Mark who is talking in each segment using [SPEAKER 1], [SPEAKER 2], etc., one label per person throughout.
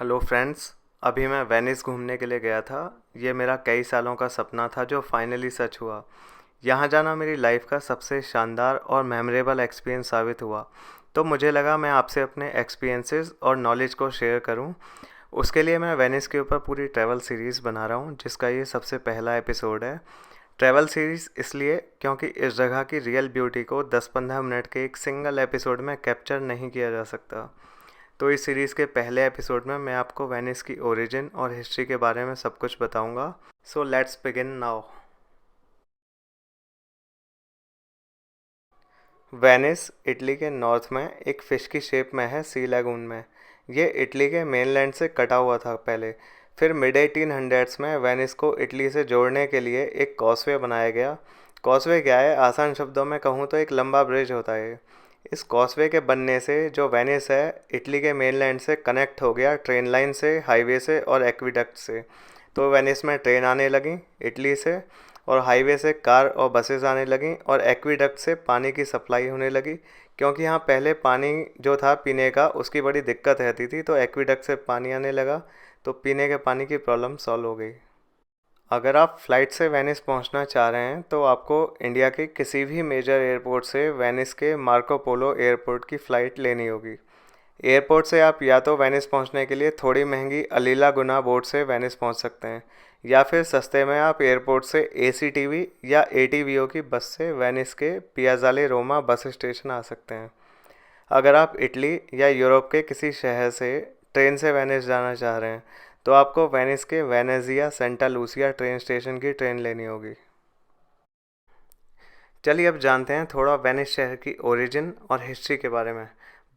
[SPEAKER 1] Hello friends. अभी मैं Venice घूमने के लिए गया था। ये मेरा कई सालों का सपना था जो फाइनली सच हुआ। यहाँ जाना मेरी लाइफ का सबसे शानदार और मेमोरेबल एक्सपीरियंस साबित हुआ। तो मुझे लगा मैं आपसे अपने एक्सपीरियंसेस और नॉलेज को शेयर करूँ। उसके लिए मैं वेनिस के ऊपर पूरी ट्रैवल सीरीज़ बना रहा हूँ जिसका ये सबसे पहला एपिसोड है। ट्रैवल सीरीज़ इसलिए क्योंकि इस जगह की रियल ब्यूटी को 10-15 मिनट के एक सिंगल एपिसोड में कैप्चर नहीं किया जा सकता। तो इस सीरीज़ के पहले एपिसोड में मैं आपको वेनिस की ओरिजिन और हिस्ट्री के बारे में सब कुछ बताऊंगा। So let's begin now. Venice Italy के नॉर्थ में एक फ़िश की शेप में है, सी लैगून में। ये इटली के मेनलैंड से कटा हुआ था पहले। फिर मिड 1800s में वेनिस को इटली से जोड़ने के लिए एक कॉसवे बनाया गया। कॉसवे क्या है, आसान शब्दों में कहूँ तो एक लंबा ब्रिज होता है। इस कॉसवे के बनने से जो वेनिस है इटली के मेनलैंड से कनेक्ट हो गया, ट्रेन लाइन से, हाईवे से और एक्विडक्ट से। तो वेनिस में ट्रेन आने लगी इटली से, और हाईवे से कार और बसेस आने लगी, और एक्विडक्ट से पानी की सप्लाई होने लगी। क्योंकि यहाँ पहले पानी जो था पीने का उसकी बड़ी दिक्कत रहती थी, तो एक्विडक्ट से पानी आने लगा, तो पीने के पानी की प्रॉब्लम सॉल्व हो गई। अगर आप फ्लाइट से वेनिस पहुंचना चाह रहे हैं तो आपको इंडिया के किसी भी मेजर एयरपोर्ट से वेनिस के मार्को पोलो एयरपोर्ट की फ़्लाइट लेनी होगी। एयरपोर्ट से आप या तो वेनिस पहुंचने के लिए थोड़ी महंगी अलीला गुना बोट से वेनिस पहुंच सकते हैं, या फिर सस्ते में आप एयरपोर्ट से एसीटीवी या एटीवीओ की बस से वेनिस के पियाज़ाले रोमा बस स्टेशन आ सकते हैं। अगर आप इटली या यूरोप के किसी शहर से ट्रेन से वेनिस जाना चाह रहे हैं तो आपको वेनिस के Venezia Santa Lucia train station की ट्रेन लेनी होगी। चलिए अब जानते हैं थोड़ा वेनिस शहर की ओरिजिन और हिस्ट्री के बारे में।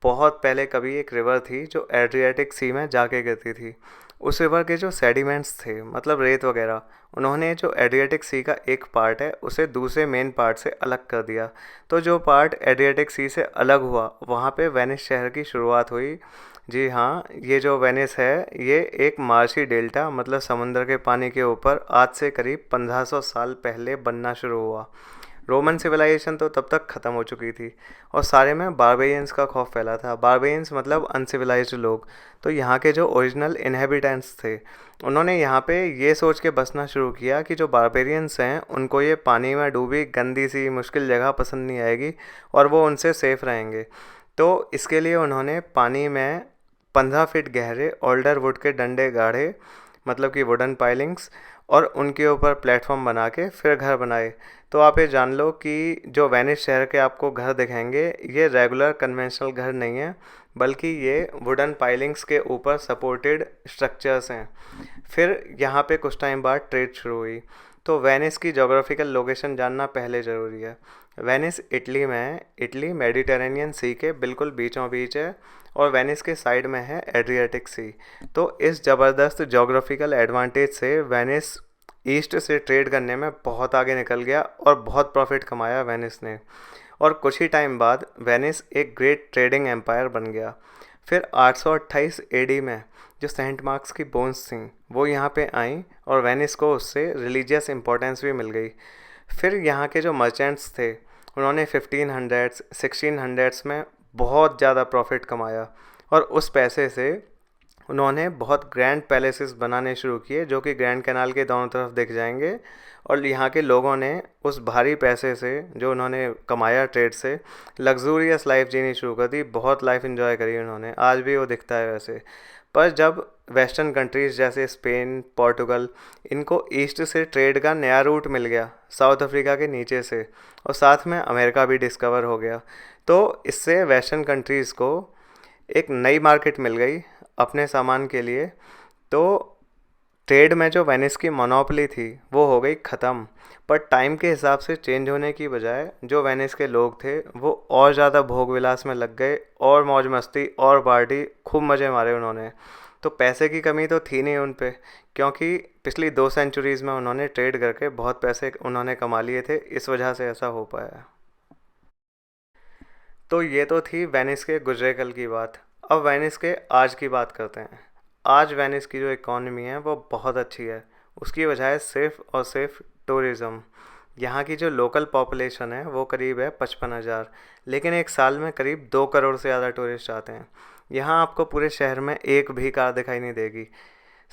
[SPEAKER 1] बहुत पहले कभी एक रिवर थी जो एड्रियाटिक सी में जाके गिरती थी। उस रिवर के जो सेडिमेंट्स थे, मतलब रेत वगैरह, उन्होंने जो एड्रियाटिक सी का एक पार्ट है उसे दूसरे मेन पार्ट से अलग कर दिया। तो जो पार्ट एड्रियाटिक सी से अलग हुआ वहाँ पे वेनिस शहर की शुरुआत हुई। जी हाँ, ये जो वेनिस है ये एक मार्शी डेल्टा, मतलब समुद्र के पानी के ऊपर आज से करीब 1500 साल पहले बनना शुरू हुआ। रोमन सिविलाइजेशन तो तब तक ख़त्म हो चुकी थी और सारे में बारबेरियंस का खौफ फैला था। बारबेरियंस मतलब अनसिविलाइज्ड लोग। तो यहाँ के जो ओरिजिनल इनहेबिटेंट्स थे उन्होंने यहाँ पे ये सोच के बसना शुरू किया कि जो बारबेरियंस हैं उनको ये पानी में डूबी गंदी सी मुश्किल जगह पसंद नहीं आएगी और वो उनसे सेफ़ रहेंगे। तो इसके लिए उन्होंने पानी में 15 फीट गहरे ओल्डर वुड के डंडे गाढ़े, मतलब कि वुडन पाइलिंग्स, और उनके ऊपर प्लेटफॉर्म बना के फिर घर बनाए। तो आप ये जान लो कि जो वेनिस शहर के आपको घर दिखेंगे ये रेगुलर कन्वेंशनल घर नहीं है, बल्कि ये वुडन पाइलिंग्स के ऊपर सपोर्टेड स्ट्रक्चर्स हैं। फिर यहाँ पे कुछ टाइम बाद ट्रेड शुरू हुई। तो वेनिस की जोग्राफिकल लोकेशन जानना पहले ज़रूरी है। वेनिस इटली में है। इटली मेडिटेरेनियन सी के बिल्कुल बीचों बीच है और वेनिस के साइड में है एड्रियाटिक सी। तो इस ज़बरदस्त जोग्राफिकल एडवांटेज से वेनिस ईस्ट से ट्रेड करने में बहुत आगे निकल गया और बहुत प्रॉफिट कमाया वेनिस ने। और कुछ ही टाइम बाद वेनिस एक ग्रेट ट्रेडिंग एम्पायर बन गया। फिर 828 एडी में जो सेंट मार्क्स की बोन्स थी वो यहाँ पे आई और वेनिस को उससे रिलीजियस इम्पोर्टेंस भी मिल गई। फिर यहाँ के जो मर्चेंट्स थे उन्होंने 1500s 1600s में बहुत ज़्यादा प्रॉफिट कमाया, और उस पैसे से उन्होंने बहुत ग्रैंड पैलेसेस बनाने शुरू किए जो कि ग्रैंड कैनाल के दोनों तरफ दिख जाएंगे। और यहाँ के लोगों ने उस भारी पैसे से जो उन्होंने कमाया ट्रेड से लग्जूरियस लाइफ जीनी शुरू कर दी। बहुत लाइफ एंजॉय करी उन्होंने, आज भी वो दिखता है वैसे। पर जब वेस्टर्न कंट्रीज़ जैसे स्पेन, पोर्टुगल, इनको ईस्ट से ट्रेड का नया रूट मिल गया साउथ अफ्रीका के नीचे से, और साथ में अमेरिका भी डिस्कवर हो गया, तो इससे वेस्टर्न कंट्रीज़ को एक नई मार्केट मिल गई अपने सामान के लिए। तो ट्रेड में जो वेनिस की मोनोपोली थी वो हो गई ख़त्म। पर टाइम के हिसाब से चेंज होने की बजाय जो वेनिस के लोग थे वो और ज़्यादा भोग विलास में लग गए, और मौज मस्ती और पार्टी, खूब मज़े मारे उन्होंने। तो पैसे की कमी तो थी नहीं उन पे, क्योंकि पिछली 2 सेंचुरीज़ में उन्होंने ट्रेड करके बहुत पैसे उन्होंने कमा लिए थे, इस वजह से ऐसा हो पाया। तो ये तो थी वेनिस के गुजरे कल की बात। अब वेनिस के आज की बात करते हैं। आज वेनिस की जो इकॉनमी है वो बहुत अच्छी है। उसकी वजह है सिर्फ और सिर्फ टूरिज़्म। यहाँ की जो लोकल पॉपुलेशन है वो करीब है 55,000, लेकिन एक साल में करीब 2 करोड़ से ज़्यादा टूरिस्ट आते हैं। यहाँ आपको पूरे शहर में एक भी कार दिखाई नहीं देगी।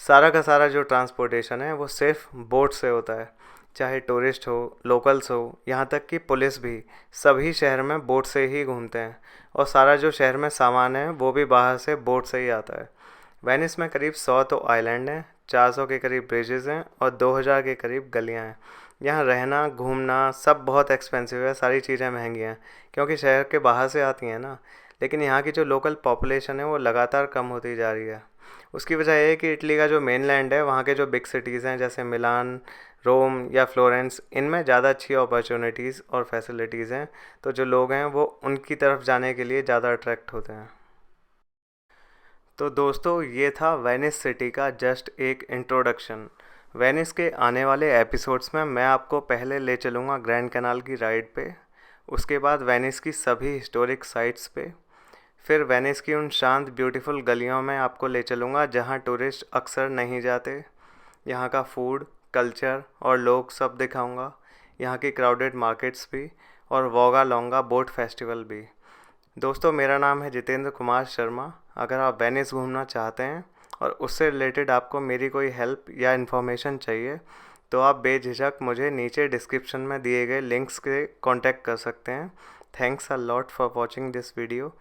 [SPEAKER 1] सारा का सारा जो ट्रांसपोर्टेशन है वो सिर्फ बोट से होता है। चाहे टूरिस्ट हो, लोकल्स हो, यहाँ तक कि पुलिस भी, सभी शहर में बोट से ही घूमते हैं। और सारा जो शहर में सामान है वो भी बाहर से बोट से ही आता है। वेनिस में करीब 100 तो आइलैंड हैं, 400 के करीब ब्रिजेज़ हैं और 2000 के करीब गलियाँ हैं। यहाँ रहना घूमना सब बहुत एक्सपेंसिव है, सारी चीज़ें महंगी हैं क्योंकि शहर के बाहर से आती हैं ना। लेकिन यहाँ की जो लोकल पॉपुलेशन है वो लगातार कम होती जा रही है। उसकी वजह ये है कि इटली का जो मेनलैंड है, वहाँ के जो बिग सिटीज़ हैं जैसे मिलान, रोम या फ्लोरेंस, इनमें ज़्यादा अच्छी अपॉर्चुनिटीज़ और फैसिलिटीज़ हैं। तो जो लोग हैं वो उनकी तरफ जाने के लिए ज़्यादा अट्रैक्ट होते हैं। तो दोस्तों, ये था वेनिस सिटी का जस्ट एक इंट्रोडक्शन। वेनिस के आने वाले एपिसोड्स में मैं आपको पहले ले चलूँगा ग्रैंड कैनाल की राइड पे, उसके बाद वेनिस की सभी हिस्टोरिक साइट्स पे, फिर वेनिस की उन शांत ब्यूटीफुल गलियों में आपको ले चलूँगा जहाँ टूरिस्ट अक्सर नहीं जाते। यहाँ का फूड, कल्चर और लोग सब दिखाऊँगा, यहाँ की क्राउडेड मार्केट्स भी, और वोगा लोंगा बोट फेस्टिवल भी। दोस्तों, मेरा नाम है जितेंद्र कुमार शर्मा। अगर आप वेनिस घूमना चाहते हैं और उससे रिलेटेड आपको मेरी कोई हेल्प या इन्फॉर्मेशन चाहिए, तो आप बेझिझक मुझे नीचे डिस्क्रिप्शन में दिए गए लिंक्स के कांटेक्ट कर सकते हैं। Thanks a lot for watching this video.